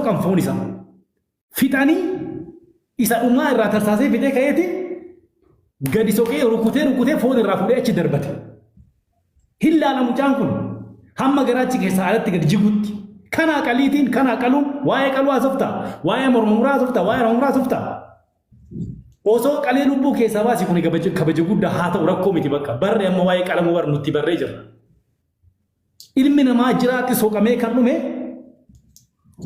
kan foon isaa fixanii isa dhumaa irraa tarsaasee fixee ka'eeti gadi soqee rukutee foon irraa fuudhee achi darbate. Hin laala mucaan kun hamma garaachi keessaa alatti gadi jigutti kana qaliitiin kana qaluun waa'ee qaluu haasofta waa'ee mormuraa haasofta waa'ee mormuraa haasofta. Osoo qalee lubbuu keessaa baasi kun kabaja guddaa haa ta'u rakkoo miti bakka barree amma waa'ee qalamuu bar nutti barree jira. Ilmi namaa jiraatti soqamee kan dhume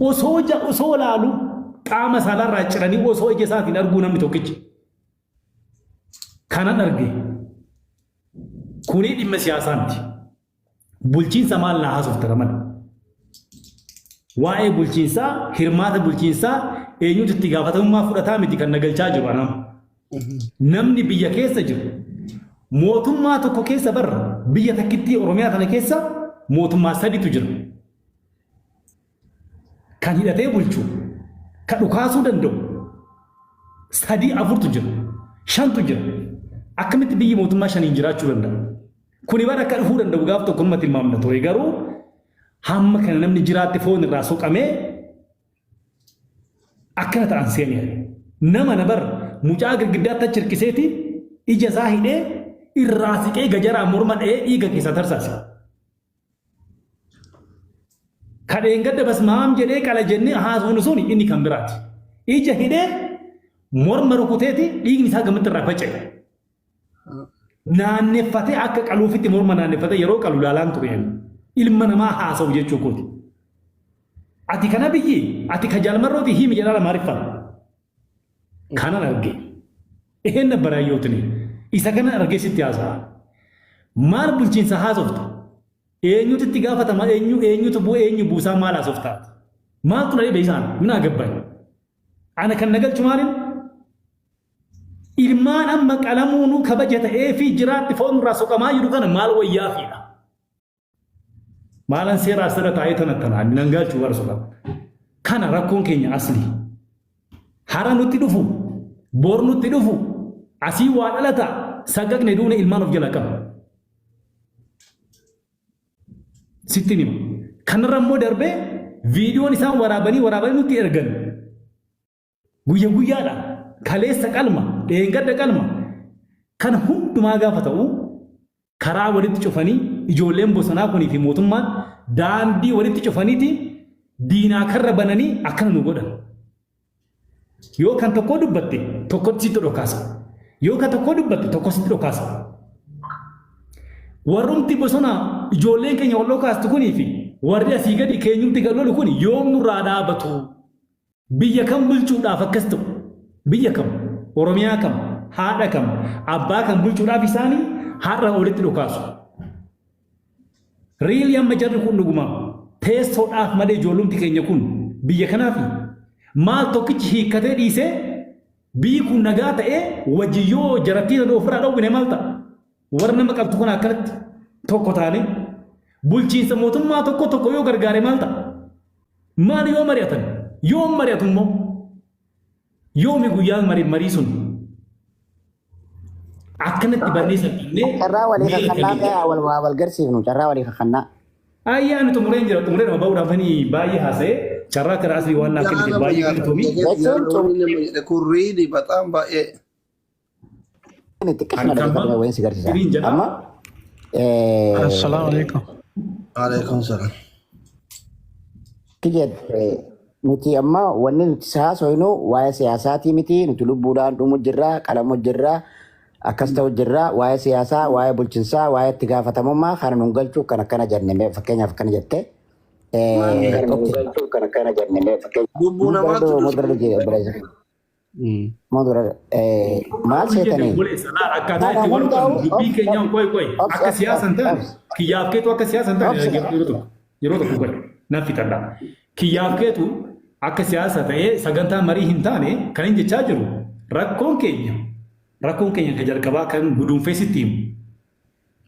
osoo laalu qaama saalarraa ciranii osoo ija isaatiin arguu namni tokkichi. Kanan arge kuni dhimma siyaasaa miti. Bulchiinsa maal naa haasofta mana. Waa'ee bulchiinsaa hirmaata bulchiinsaa eenyutu itti gaafatamummaa fudhataa miti kan nagalchaa jiru anam. Namni biyya keessa jiru mootummaa tokko keessa barra biyya takkitti Oromiyaa tana keessa mootummaa sadiitu jira. Kan hidhatee bulchu kan dhukaasuu danda'u sadii afurtu jira shantu jira. Akkamitti biyyi mootummaa shaniin jiraachuu danda'a? Kuni bara akka dhufuu danda'u gaaf tokko namatti hilmaamna ture garuu hamma kana namni jiraatti foon irraa soqamee akkana ta'an seenee nama na bar mucaa girgiddaatti achi hirkiseeti ija isaa hidhee irraa siqee gajaraa morma dha'ee dhiiga keessa tarsaase. Kadheen gadda bas maam jedhee qala jennee haasofnu sun inni kan biraati. Ija hidhee morma rukuteeti dhiigni isaa gamatti irraa faca'e. Naanneffatee akka qaluufitti morma naanneffatee yeroo qalu laalaan ture ilma namaa haasa'u jechuu kooti. Ati kana biyyi ati ka jaalmarrooti himi jedhaa lamaariffaa. Kanan arge. Eheen baraayyootiin isa kana argee sitti haasa'a. Maal bulchiinsa haasofta? Eenyutu itti gaafatama eenyutu bu'ee eenyu buusaa maal haasoftaati? Maaltu na dhibee isaan minaa gabbay. Ana kan nagalchu maalin? Ilmaan amma qalamuunu kabaja ta'ee fi jiraatti foon irraa soqamaa jiru kana maal wayyaa fiidha? Maalan seeraa asirra taa'ee tanattanaa nan galchuu bara soqama. Kana rakkoon keenya asli. Hara nutti dhufu, bor nutti dhufu, asii waa dhalata sagaqne duune ilmaan of jala qaba. Sittin hima. Kanarra immoo darbee viidiyoon isaan waraabanii nutti ergan. Guyyaadha. Kaleessa qalma, dheengadda qalma. Kana hundumaa gaafa ta'u karaa walitti cufanii ijoolleen bosonaa kunii fi mootummaan daandii walitti cufaniiti diinaa karra bananii akkana nu godhan. Yoo kan tokko dubbatte tokkotti sitti dhokaasa. Yoo kan tokko dubbatte tokko sitti dhokaasa. Warrumti bosonaa ijoolleen keenya wal dhokaastu kunii fi warri asii gadi keenyumti galolu kun yoom nurraa dhaabatu? Biyya kam bulchuudhaaf akkas ta'u? Biyya kam? Oromiyaa kam? Haadha kam? Abbaa kam bulchuudhaaf isaanii har'a walitti dhokaasu. Riilii amma jarri kun dhuguma teessoodhaaf malee ijoollumti keenya kun biyya kanaafi maal tokkichi hiikkatee dhiisee biyyi kun nagaa ta'ee wajiyyoo jarattii ofirraa dhowwine maal ta'a? Warra nama qabtu kun akkanatti tokko taane bulchiinsa mootummaa tokko yoo gargaare maal ta'a? Maal yoo mari'atan? Yoo mari'atu immoo yoomi guyyaan marii sun akkanatti barneessan dhinnee carraa walii kakannaa wal garsiifnu carraa walii kakannaa. Ayyaani xumureen jira xumureen nama bahuudhaafanii baay'ee haasa'ee carraa karaa asii waan akkamitti baay'ee galatoomii. Kurriini baxaan baay'ee. Assalamu alaikum. Alaikum salam. Nuti amma wanni nuti haasofnu waa'ee siyaasaatii miti nuti lubbuudhaan dhumu jirra qalamu jirra akkas ta'u jirra waa'ee siyaasaa waa'ee bulchiinsaa waa'ee itti gaafatamummaa kana nun galchuu kan akkana jenne fakkeenyaaf akkana jette. Lubbuu namaatu maal seetanii? Akkaataa itti walqabu dubbii keenyaan qoy akka siyaasan ta'an kiyyaaf keetu akka siyaasan ta'an yeroo tokko godhe nan fixadha. Kiyyaaf keetu akka siyaasa ta'ee sagantaa marii hin taane kan hin jechaa jiru rakkoon keenya kan jalqabaa kan guduunfee sitti himu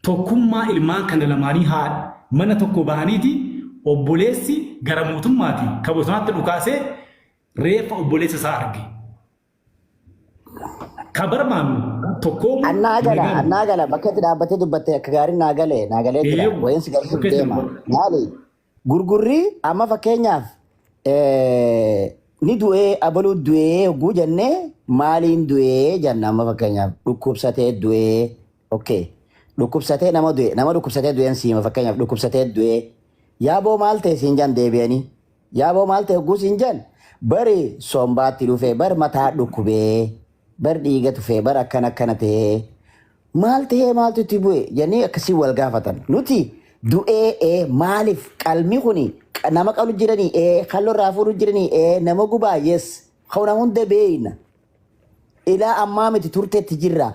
tokkummaa ilmaan kana lamaanii haadha mana tokko bahaniiti obboleessi gara mootummaati kan bosonaatti dhukaasee reeffa obboleessa isaa arge. kabarmaan tokkoomu. Annaa gala bakka itti dhaabbatee dubbatte akka gaariin naa galee jira. Wayiinsi galchuuf deema. Maali? Gurgurri amma fakkeenyaaf ni du'ee abaluu du'ee hogguu jennee maaliin du'ee jenna amma fakkeenyaaf dhukkubsatee du'ee okay. Dhukkubsatee nama dhukkubsatee du'een siima fakkeenyaaf dhukkubsatee du'ee yaaboo maal ta'e siin jan deebi'anii yaaboo maal ta'e hogguu siin jan bari sombaatti dhufee bari mataa dhukkubee bari dhiiga tufee bari akkana ta'ee maal ta'ee maaltu itti bu'e jennee akkasii wal gaafatan nuti du'ee maaliif qalmi kuni nama qalu jiranii kalloo raafuu jiranii nama gubaa yes hawna hunda beeyna ilaa ammaa miti turteetti jirra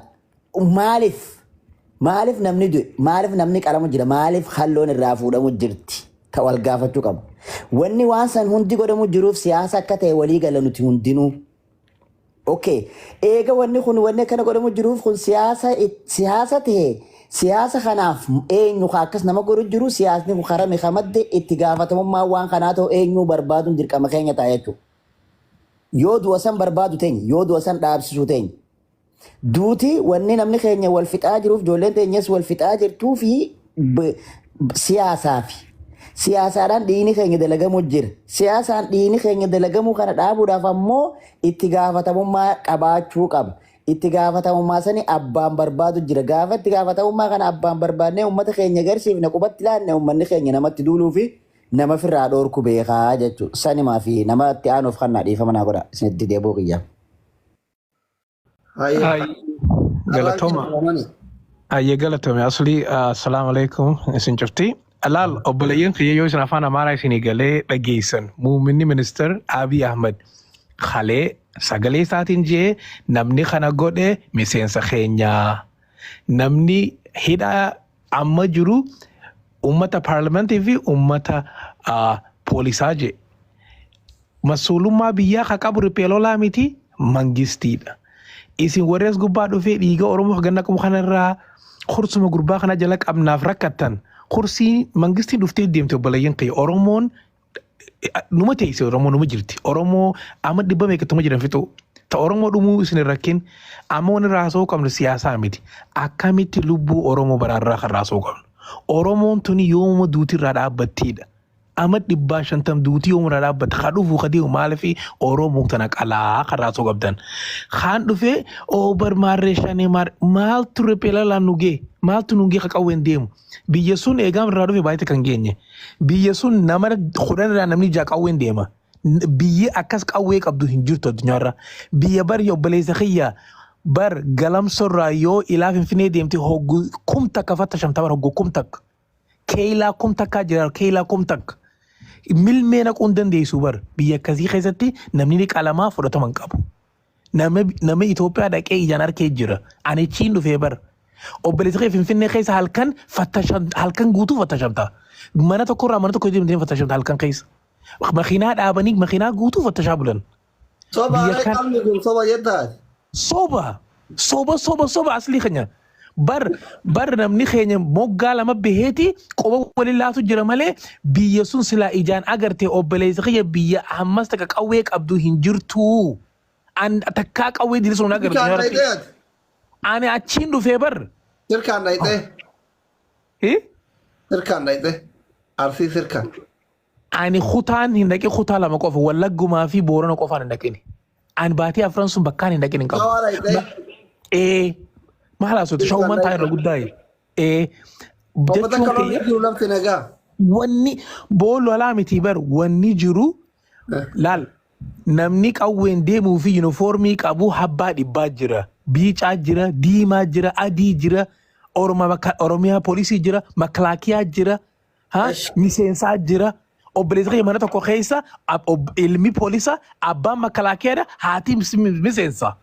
maaliif namni du'e maaliif namni qalamu jira maaliif kalloon irraa fuudhamu jirti ta wal gaafachuu qabu wanni waan san hundi godhamu jiruuf siyaasa akka ta'e walii gala nuti hundinuu okay eega wanni kana godhamu jiruuf kun siyaasa ta'e siyaasa kanaaf eenyu akkas nama godhu jiru siyaasni kun karame kamadde itti gaafatamummaa waan kanaa ta'u eenyu barbaaduun dirqama keenya ta'a jechuudha. Yoo du'a san barbaadu teenya yoo du'a san dhaabsisuu teenya. Duuti wanni namni keenya wal fixaa jiruuf ijoolleen teenyas wal fixaa jirtuu fi siyaasaadhaan dhiini keenya dalagamuu jira. Siyaasaan dhiini keenya dalagamuu kana dhaabuudhaaf ammoo itti gaafatamummaa qabaachuu qaba. Itti gaafatamummaa sani abbaan barbaadu jira. Gaafa itti gaafatamummaa kana abbaan barbaadnee uummata keenya agarsiifne qubatti laanne uummanni keenya namatti duuluu fi nama firraa dhoorku beekaa jechuudha. Sanimaa fi nama itti aanuuf kan dhiifama naa godha. Isinitti deebuu qiyyaa. Galatoma. Ayye galatome. Asli assalamu alaikum. Isin cufti. Alaal obboleeyyan kiyya yoo isin afaan amaaraa isinii galee dhageessan muumminni ministeer Abiy Ahmed Khalee sagalee isaatiin jee namni kana godhe miseensa keenyaa namni hidhaa amma jiru ummata paarlamentii fi ummata poolisaa jee masuulummaa biyyaa ka qabu riphee lolaa miti mangistiidha isin warrees gubbaa dhufee dhiiga Oromoo ganna qabu kanarraa kursuma gurbaa kana jala qabnaaf rakkattan kursii mangistiin dhuftee deemte obboleeyyan kiyya Oromoon numa teessee Oromoo numa jirti. Oromoo amma dhibba meeqatuma jiran fixu. Ta Oromoo dhumuu isin rakkin amma wani raasoo qabnu siyaasaa miti. Akkamitti lubbuu Oromoo baraarraa kan raasoo qabnu. Oromoon tuni yooma duutirraa dhaabbattiidha. Amma 50 duutii yooma irraa dhaabbata. Kan dhufuu kan deemu maaliif Oromoo tana qalaa kan raasoo qabdan. Kan dhufee bar maarree shanee maaltu riphee lalaan nugee maaltu nugee ka qawween deemu. Biyya sun eegam irraa dhufe baay'ee kan geenye. Biyya sun nama kudhan irraa namni ja'a qawween deema. Biyya akkas qawwee qabdu hin jirtu addunyaarra. Biyya bar obboleessa kiyya bar galamsorraa yoo ilaa Finfinnee deemte hoggu kumtakka fattashamta bar hoggu kumtakka. Keelaa kumtakkaa jira keelaa kumtakka. Milmee naquun dandeessu bar biyya akkasii keessatti namni qalamaa fudhatama hin qabu. Nama Itoophiyaa dhaqee ijaan arkee jira. Ani chiin dhufee bar. Obboleessa kee Finfinnee keessa halkan guutuu fattashamta. Mana tokkorraa mana tokko deemtee fattashamta halkan keessa. Makiinaa dhaabanii makiinaa guutuu fattashaa bulan. Soba asli keenya. Bar namni keenya moggaa lama baheeti qoba waliin laatu jira malee biyya sun silaa ijaan agarte obboleessa kiyya biyya ammas takka qawwee qabdu hin jirtu. Takkaa qawwee dirisuun agarte. Ani achiin dhufee bar. Sirkaan dhayxee. Sirkaan dhayxee. Arsii sirkaan. Ani kutaan hin dhaqe kutaa lama qofa Wallaggumaa fi Boorana qofaan hin dhaqini. Ani baatii afran sun bakkaan hin dhaqini qabu. Maal haasawte shawumaan taa'e irra guddaa wanni booloo alaa miti bar wanni jiru laal namni qawween deemuu fi yuunifoormii qabu habbaa dhibbaa jira. Biicaa jira, diimaa jira, adii jira, Oromiyaa poolisii jira, maklaakiyaa jira, miseensaa jira. Obboleessa kiyya mana tokko keessa ilmi poolisa abbaan maklaakiyaadha haati miseensa.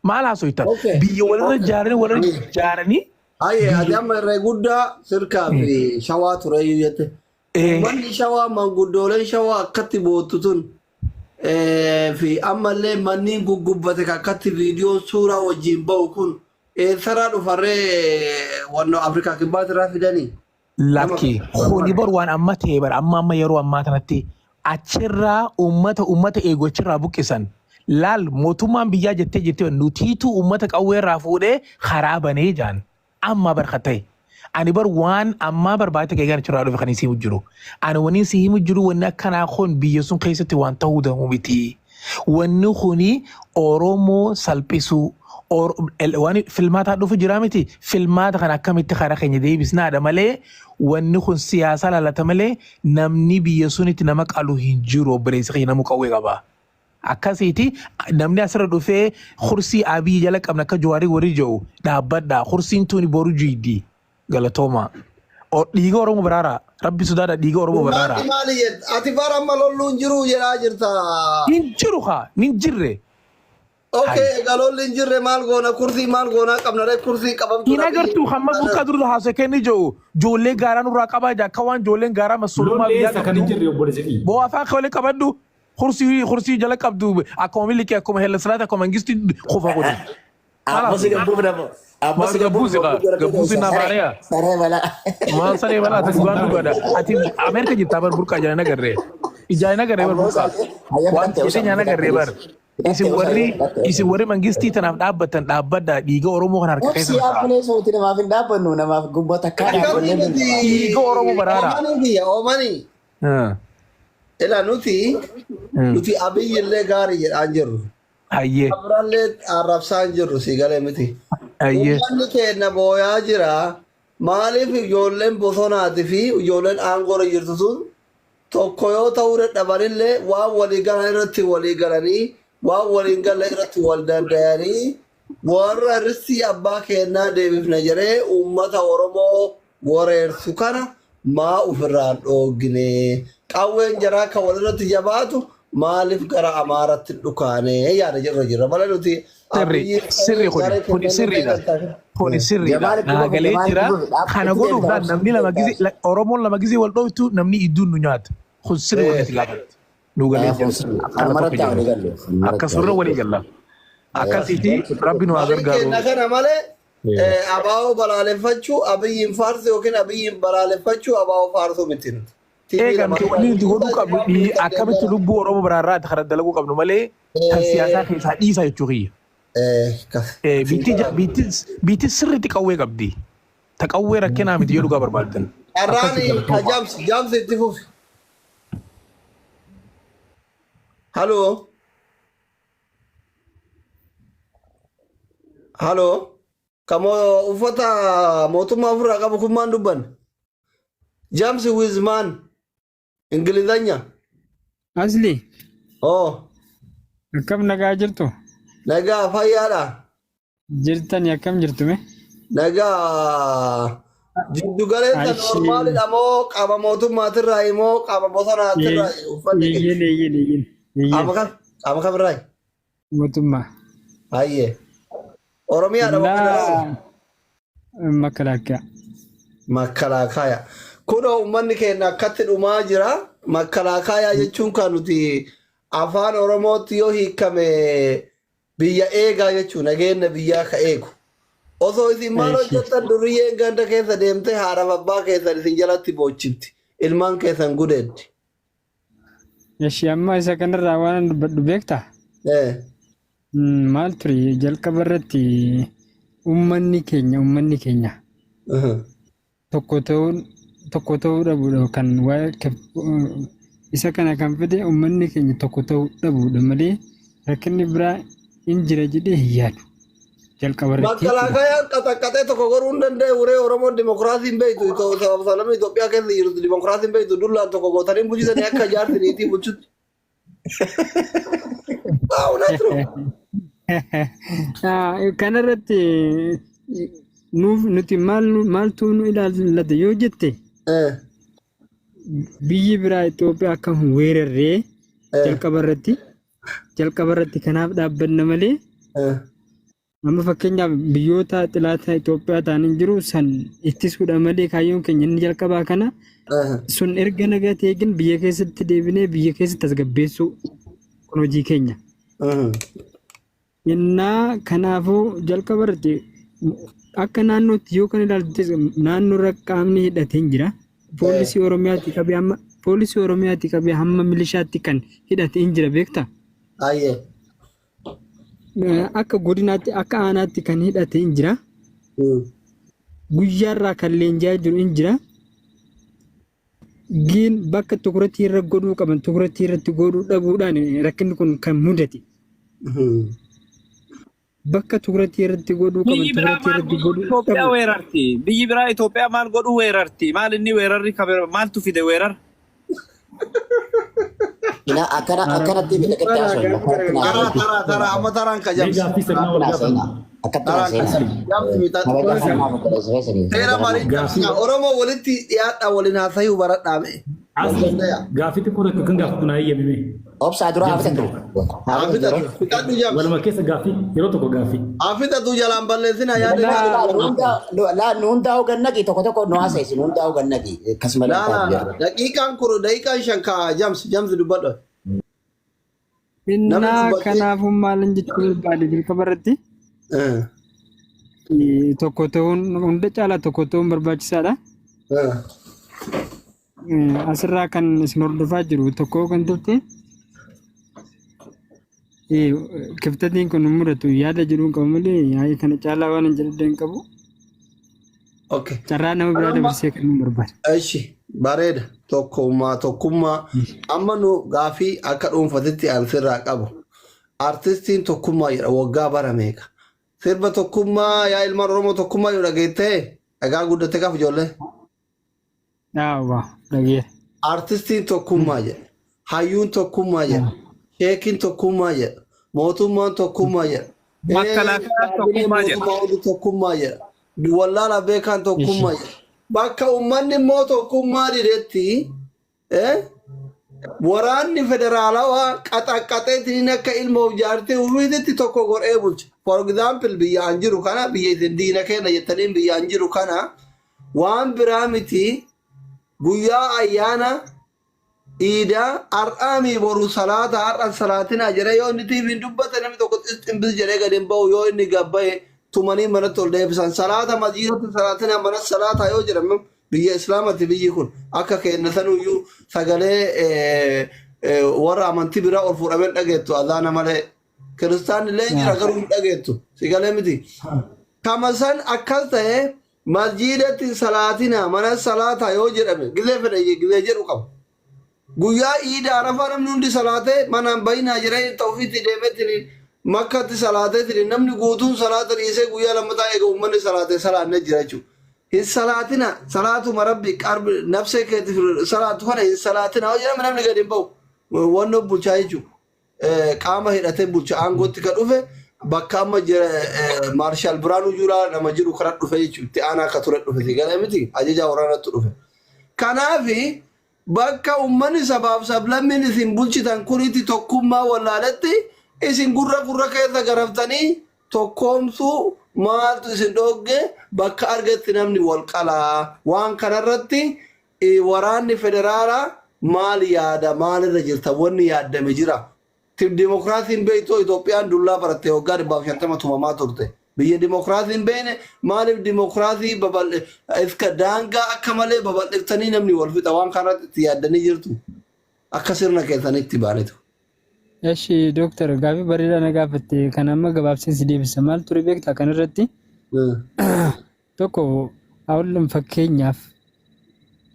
Maal haasawta? Biyya walirra jaaranii. Ayyee ati amma irree guddaa sirkaa fi shawaa ture jette. Manni shawaa manguddooleen shawaa akkatti boottu tun. Fi ammallee manni gugubbate akkatti viidiyoon suuraa wajjin ba'u kun saraa dhufarree wannoo Afrikaa kibbaatti irraa fidanii. Lakki kuni bar waan amma ta'e bar amma yeroo ammaa kanatti achirraa uummata eeguu achirraa buqqisan laal mootummaan biyyaa jettee nutiitu uummata qawwee irraa fuudhee karaa banee jaan amma barkatee. Ani bar waan amma barbaade keegaan achirraa dhufe kan isiimu jiru. Ani waniin si himu jiru wanni akkanaa kun biyya sun keessatti waan ta'uu danuu miti. Wanni kuni Oromoo salphisuu. Waan filmaata dhufu jira miti. Filmaata kan akkamitti karaa keenya deebisnaadha malee wanni kun siyaasa lalata malee namni biyya sunitti nama qalu hin jiru obboleessa keenya namu qawwee qaba. Akkasiiti namni asirra dhufee kursii Abiy jala qabna akka Jawaarii warii jiru dhaabbadha. Kursiin tuni boru jiiddi. Galatooma. Dhiiga Oromoo baraara. Rabbi sodaadha dhiiga Oromoo baraara. Ati bara amma lolluun jiru jedhaa jirta. Nin jiru haa. Nin jirre. Okay, galolli hin jirre maal goona kursii maal goona qabna ree kursii qabamtu. Hin agartuu hamma buqqaa dura haasoo kenni jiru. Joollee gaaraa nurraa qabaa jaa akka waan joolleen gaaraa masoolumaa biyyaa qabdu. Kan hin jirre obboleessa kiyya. Boo afaan kawale qabaddu. Kursii jala qabdu akkuma miliki akkuma Hellasiraati akkuma Mangisti qofa godhu. Abbasi gabbuuf namo. Abbasi gabbuusi naafaareya. Saree balaa. Maal saree balaa ati waan dhugaadha. Ati Ameerika jirtaa bar burqaa jala nagarree. Ijaayina garee bar burqaa. Waan jedhee nyaana garee bar. Isin warri Mangistii tanaaf dhaabbatan dhaabbadha dhiiga Oromoo kan harka keessa. Obsi abbulee sooti namaaf hin dhaabbannu namaaf gumboota akkaan dhiiga Oromoo baraara. Oomani. Ila nuti Abiy illee gaarii jedhaan jirru. Hayyee. Abrallee arrabsaan jirru si galee miti. Hayyee. Uummanni keenya booyaa jira. Maaliif ijoolleen bosonaatii fi ijoolleen aangoo jirtu sun tokko yoo ta'uu dadhabanillee waan walii galan irratti walii galanii waan waliin galle irratti wal danda'anii warra ristii abbaa keenyaa deebifna jedhee uummata Oromoo wareersu kana maa ofirraan dhoogine qawween jaraa kan walirratti jabaatu maaliif gara Amaaratti dhukaane yaada jirra malee nuti sirri kuni sirriidha. Kuni sirriidha. Naagalee jira. Kana godhuudhaan namni lama gizii Oromoon lama gizii wal dhooftu namni idduun nu nyaata. Kun sirri walitti gaafatti. Nu galee jira. Akkasuma walii galla. Akkasitti rabbi nu haa gargaaru. Kana malee abaa'oo balaaleffachuu Abiyyiin faarsu yookiin Abiyyiin balaaleffachuu abaa'oo faarsuu miti nuti. Eegamti wanni nuti godhuu qabnu akkamitti lubbuu Oromoo biraarraa kan dalaguu qabnu malee kan siyaasaa keessaa dhiisa jechuu kiyya. Biitti sirriitti qawwee qabdi. Ta qawwee rakkinaa miti yoo dhugaa barbaadan. Arraani ka jaamsi itti fufi. Haloo. Haloo. Kamoo uffata mootummaa ofirraa qabu kun maan dubban? Jaamsi Wizman. Ingilizanya. Asli. Oh. Akkam nagaa jirtu? Nagaa fayyaadha. Jirtani akkam jirtu mee? Nagaa jiddu galeessa normaalidha moo qaama mootummaatirraa moo qaama bosonaatirraa uffanni Eeyyen. qaama kamirraa? Mootummaa. Hayyee. Oromiyaadha Laa Makalaakaa. Makalaakaa. Kunoo uummanni keenya akkatti dhumaa jira. Makalaakaa jechuun kan nuti afaan Oromootti yoo hiikame biyya eegaa jechuun nageenya biyyaa ka eegu. Osoo isin maal hojjettan duriyyeen ganda keessa deemtee haadha abbaa keessan isin jalatti boochifti. Ilmaan keessan gudeeddi. Yashii amma isa kanarraa waan dubbadhu beektaa? Maal ture jalqaba irratti uummanni keenya tokko ta'uu dhabuudha kan waa'ee isa kana kan fide uummanni keenya tokko ta'uu dhabuudha malee rakkinni biraa hin jira jedhee hin yaadu. Jalqaba irratti. Makalaakayaan qaxaqqatee tokko goruu hin danda'e uree Oromoon dimokiraasiin beektu sababa Itoophiyaa keessa jirtu dimokiraasiin beektu dullaan tokko gootanii bulchisanii akka jaarsi niitii bulchutti. Kanarratti nuti maaltu nu ilaallata yoo jette biyyi biraa Itoophiyaa akka hin weerarree jalqaba irratti kanaaf dhaabbanna malee amma fakkeenyaaf biyyoota xilaata Itoophiyaa ta'anii jiru san ittisuudha malee kaayyoon keenya inni jalqabaa kana sun erga nagaa ta'eegin biyya keessatti deebinee biyya keessatti tasgabbeessuu kun hojii keenya. Innaa kanaafuu jalqaba irratti akka naannootti yoo kan ilaaltu naannoo qaamni hidhatee jira. Poolisii Oromiyaatti qabee hamma milishaatti kan hidhatee jira beektaa? akka godinaatti akka aanaatti kan hidhate hin jira. Guyyaarraa kan leenjaa jiru hin jira. Giin bakka tukuratti irra godhuu qaban tukuratti irratti godhuu dhabuudhaan rakkinni kun kan mudate. Bakka tukuratti irratti godhuu qaban tukuratti irratti godhuu Itoophiyaa weerarti. Biyyi biraa Itoophiyaa maal godhuu weerarti? Maal inni weerarri maaltu fide weerar? Ina akkanatti bita qixxaasoo. Tara amma taraan ka jamsi. Seera marii jamsi. Oromoo walitti dhiyaadhaa waliin haasayuu baradhaame. Gaaffitti kun akka kan gaafatu naa eeyyamame. Obsaa dura hafitatu. Fixadhu jamsi. Waluma keessa gaaffii yeroo tokko gaaffii. Hafitatu jalaan balleessina yaada. Laa nuun taa'u gannaqi tokko nu haasayisi nuun taa'u gannaqi akkasuma daqiiqaan kuru daqiiqaan shan kaa jamsi dubbadhu. Innaa kanaafuu maalin jechuu barbaade jalqaba irratti tokko ta'uun hunda caalaa tokko ta'uun barbaachisaadha. Asirraa kan isin hordofaa jiru tokko kan turte kiftatiin kun mudatu yaada jiruun qabu malee yaa'ii kana caalaa waan hin jedhu hin qabu. Carraa nama biraa dabarsee kan hin barbaade. Eshi bareeda tokkummaa amma nu gaafii akka dhuunfatitti ansirraa qabu. Artistiin tokkummaa jedha waggaa bara meeqa. Sirba tokkummaa yaa ilmaan Oromoo tokkummaa yoo dhageettee dhagaa guddatte qaaf ijoollee. Yaawwa dhagee. Artistiin tokkummaa jedha. Hayyuun tokkummaa jedha. Sheekiin tokkummaa jedha. Mootummaan tokkummaa jedha. Makkalaaqaan tokkummaa jedha. Tokkummaa jedha. Wallaala beekaan tokkummaa jedha. Bakka uummanni immoo tokkummaa dideetti waraanni federaalawaa qaxaqqaxeetiin akka ilmoof jaartee uffititti tokko godhee bulcha. For example biyyaan jiru kana biyya isin diina keenya jettaniin biyyaan jiru kana waan biraa miti guyyaa ayyaana iidaa har'aamii boru salaata har'an salaatina jedhee yoo inni tiiviin dubbate namni tokko ximxis jedhee gadi hin bahu yoo inni gabbaye tumanii manatti ol deebisan salaata masjiidatti salaatina mana salaata yoo jedhamu biyya islaamatti biyyi kun akka keenya sanuyyuu sagalee warra amantii biraa ol fuudhameen dhageettu azaana malee kiristaanni illee jira garuu hin dhageettu sagalee miti. Kama san akkas ta'e masjiidatti salaatina mana salaata yoo jedhame gizee fedhe gizee jedhu qabu. Guyyaa iidaa rafaa namni hundi salaatee manaan bayinaa jireen ta'uufiitti deemeetiin makkatti salaateetiin namni guutuun salaata dhiisee guyyaa lammataa eega uummanni salaatee salaannee jira jechuudha. Hin salaatina salaatuma rabbi qarbi nafsee keetiif salaatu kana hin salaatina yoo jedhame namni gadi hin bahu wanno bulchaa jechuudha. Qaama hidhatee bulcha aangootti kan dhufe bakka amma maarshaal Biraanuu Juulaa nama jiru kana dhufe jechuudha. Itti aanaa akka ture dhufe galee miti ajajaa waraanatti dhufe. Kanaafi bakka uummanni sabaaf sablammiin isin bulchitan kunitti tokkummaa wallaalatti isin gurra keessa garaftanii tokkoomsuu maaltu isin dhooggee bakka argatti namni wal qalaa waan kanarratti waraanni federaalaa maal yaada maalirra jirta wanni yaaddame jira. Dimokiraasiin beektuu Itoophiyaan dullaa barattee waggaa 250 tumamaa turte. Biyya dimokiraasiin beekne maaliif dimokiraasii iska daangaa akka malee babal'iftanii namni wal fixa waan kanarratti itti yaaddanii jirtu akka sirna keessanitti baanitu. Eshi dooktar gaafii bareedaa na gaafatte kan amma gabaabseensi deebisa maal ture beektaa kanarratti tokko hawlan fakkeenyaaf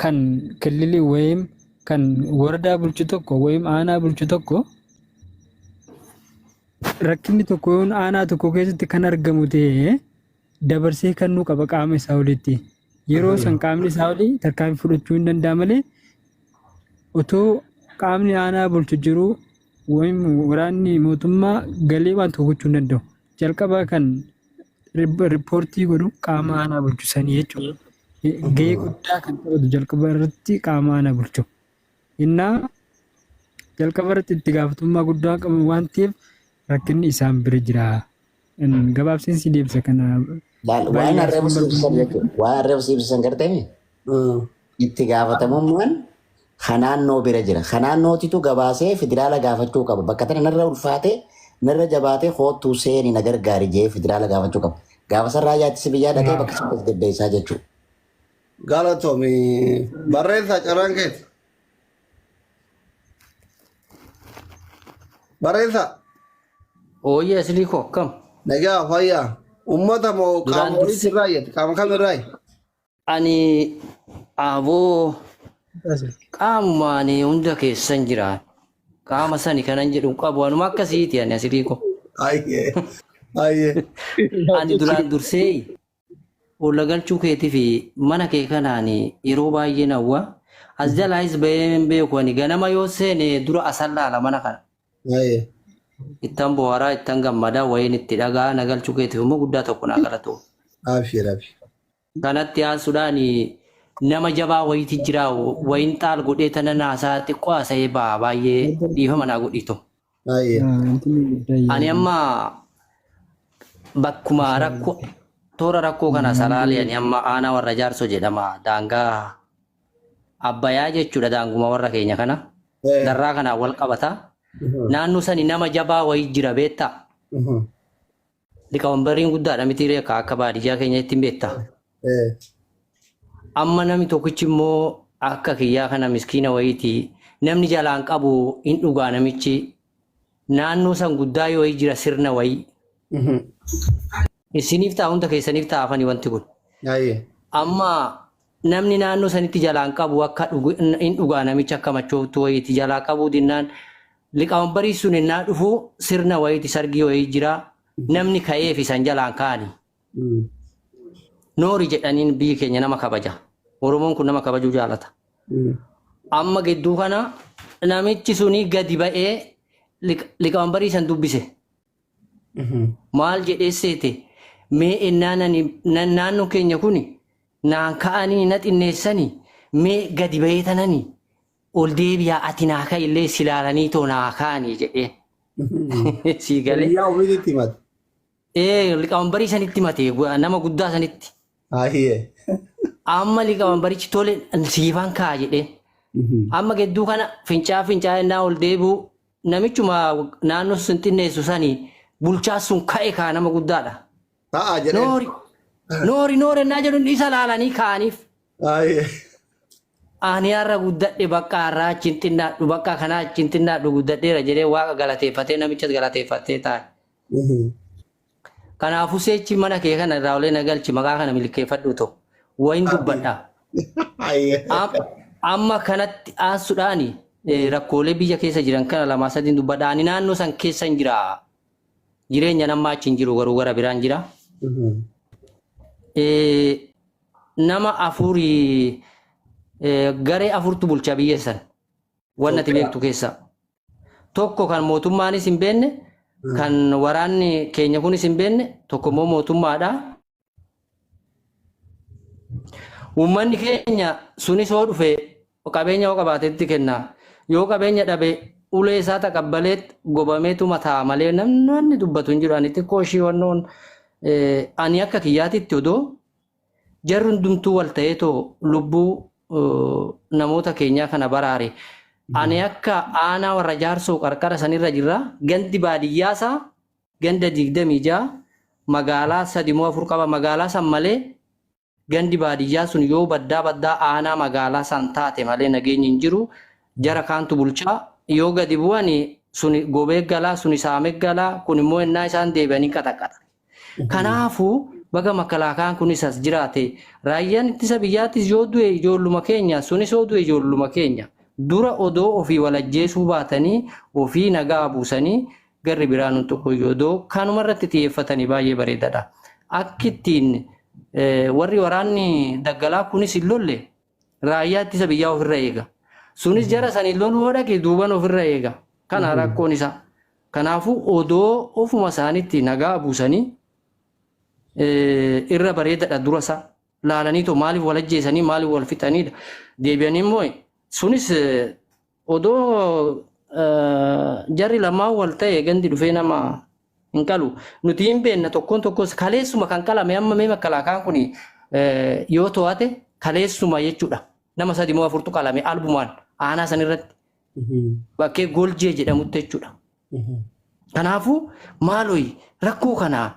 kan kililii wayim kan waradaa bulchu tokko wayim aanaa bulchu tokko rakkinni tokko yoon aanaa tokko keessatti kan argamu ta'ee dabarsee kan nu qaba qaama isaa olitti yeroo san qaamni isaa olii tarkaanfii fudhachuu hin danda'a malee otoo qaamni aanaa bulchu jiru wayim waraanni mootummaa galee waan tokko gochuu hin danda'u. Jalqaba kan riippoortii godhu qaama aanaa bulchu sanii jechuudha. Gahee guddaa kan taphatu jalqaba irratti qaama aanaa bulchu. Innaa jalqaba irratti itti gaafatamummaa guddaa qabu waan ta'eef rakkinni isaan bira jira. Gabaabseensi deebisa kana. Waan arrabsiibsisan gartee itti gaafatamummaan naannoo bira jira. Naannootitu gabaasee federaala gaafachuu qaba. Bakka tana narra ulfaatee narra jabaatee hoottuu seeni na gargaari jee federaala gaafachuu qaba. Gaafa sarraa yaattisi biyyaa dhaqee bakka sanatti gaddeessaa jechuudha. Galatoomii barreessaa carraan keeti. Barreessaa. Ooyya asilii koo akkam? Nagaa fayyaa. Ummata moo qaama walitti irraa jette? Qaama kam irraa? Ani aboo qaamuma ani hunda keessan jira. Qaama sani kanan jedhu qabu anuma akkasiiti ani asilii koo. Ayyee. Ayyee. Ani duraan dursee olla galchuu keetii fi mana kee kanaan yeroo baay'ee nawwa. As jalaayis baheen beeku ani ganama yoo seene dura asallaala mana kana. Ayyee. Ittan bohaaraa ittan gammadaa wayiin itti dhagaa na galchuu keetiif immoo guddaa tokko naa galatu. Abshir. Kanatti haasuudhaan nama jabaa wayiiti jira wayiin xaal godhee tana naasaa xiqqoo haasa'ee baa baay'ee dhiifama naa godhito. Ani amma bakkuma rakkoo toora rakkoo kana salaalee ani amma aanaa warra jaarsoo jedhama daangaa abbayaa jechuudha daanguma warra keenya kana darraa kanaan wal qabata. Naannoo sani nama jabaa wayii jira beektaa? Liqaawwan guddaadha miti reekaa akka baadiyyaa keenya ittiin beektaa? Amma namni tokkichi immoo akka kiyyaa kana miskiina wayiiti namni jalaan qabu hin dhugaa namichi naannoo san guddaa yoo jira sirna wayii. Isiniif ta'a hunda keessaniif taa'afani wanti kun. Amma namni naannoo sanitti jalaan qabu akka hin dhugaa namichi akka machooftu wayiiti jalaa qabuu dinnaan liqaawwan sun innaa dhufu sirna wayiiti sargii wayii jira namni ka'eef isan jalaan kaani. Noori jedhaniin biyyi keenya nama kabaja. Oromoon kun nama kabajuu jaalata. Amma gidduu kana namichi suni gadi ba'ee liqaawwan san dubbise. Maal jedhee seete mee naannoo keenya kuni naan ka'anii na xinneessanii mee gadi ba'ee tananii ol deebiyaa ati naa ka'illee silaalanii too naa ka'anii jedhee. Sii galee. Liqaawwan sanitti mate nama guddaa sanitti. Amma liqaawwan tole siifan ka'a jedhee. Amma gidduu kana fincaa innaa ol deebi'u namichuma naannoo sun xinneessu sanii bulchaa sun ka'e kaa nama guddaadha. Noori innaa jedhu isa laalanii ka'aniif. Ani har'a guddadhe bakka har'aa achiin xinnaadhu bakka kanaa achiin xinnaadhu guddadheera jedhee waaqa galateeffatee namichas galateeffatee taa'e. Kanaafuu seechi mana kee kana irraa olee na galchi maqaa kana milkeeffadhu ta'u wayin dubbadha. Amma kanatti aasuudhaan rakkoolee biyya keessa jiran kana lamaa sadiin dubbadha. Ani naannoo san keessa hin jira. Jireenya namaa achi hin jiru garuu gara biraan jira. Nama afurii garee afurtu bulchaa biyya san waan ati beektu keessa. Tokko kan mootummaanis hin beekne kan waraanni keenya kunis hin beekne tokko immoo mootummaadha. Uummanni keenya sunis yoo dhufe qabeenya yoo qabaatetti kenna. Yoo qabeenya dhabe ulee isaa taqabbalee gobameetu mataa malee namni dubbatu hin jiru. Ani xiqqoo ishii wannoon ani akka kiyyaatitti odoo jarri hundumtuu wal ta'eetoo lubbuu namoota keenyaa kana baraare. Ani akka aanaa warra jaarsoo qarqara sanirra jirra gandi baadiyyaasaa ganda 26 magaalaa 3-4 qaba magaalaa san malee gandi baadiyyaa sun yoo baddaa aanaa magaalaa san taate malee nageenyi hin jiru jara kaantu bulchaa yoo gadi bu'ani sun gobee galaa sun saamee galaa kun immoo innaa isaan deebi'anii qaxaqaxa. Kanaafuu baga makalaakaan kunis as jiraate raayyaan ittisa biyyaattis yoo du'e ijoolluma keenya sunis yoo du'e ijoolluma keenya dura odoo ofii walajjeesuu baatanii ofii nagaa buusanii garri biraan tokko odoo kanuma irratti xiyyeeffatanii baay'ee bareedaadha. Akkittiin warri waraanni daggalaa kunis hin lolle raayyaa ittisa biyyaa ofirra eega. Sunis jara san hin loluu hodhake duuban ofirra eega. Kana rakkoon isaa. Kanaafuu odoo ofuma isaaniitti nagaa buusanii irra bareedaadha durasa laalanii too maaliif wal ajjeesanii maaliif wal fixaniidha. Deebi'anii immoo sunis odoo jarri lamaan wal ta'e gandi dhufee nama hin qalu. Nuti hin beekna tokkos kaleessuma kan qalame amma mee makalaakaan kun yoo to'ate kaleessuma jechuudha. Nama 3-4 qalame albumaan aanaa san irratti bakkee Goljee jedhamutti jechuudha. Kanaafuu maalooyi rakkoo kanaa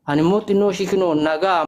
ani immoo xinnoo shikinoo nagaa